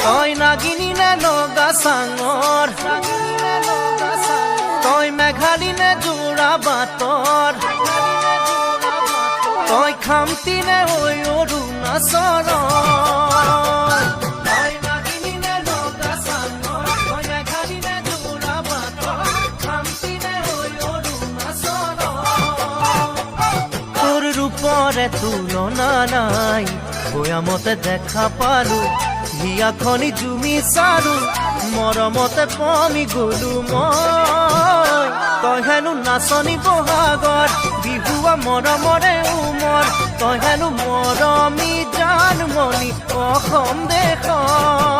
তই নাগিনী নে নগা চাঙৰ তই মেঘালী নে যোৰা বাটৰ তই খামতি নে হৈ অৰুণাচলৰ তই নাগিনী নে নগা চাঙৰ তই মেঘালী নে যোৰা বাটৰ খামতি নে হৈ অৰুণাচলৰ তোৰ ৰূপৰে তুলনা নাই বয়ামতে দেখা পালো হিয়াখনি জুমি চালো মৰমতে পমি গলো মই তই হেনো নাচনি বহাগত বিহুৱা মৰমৰে উমৰ তই হেনো মৰমী জানমণি অসম দেশৰ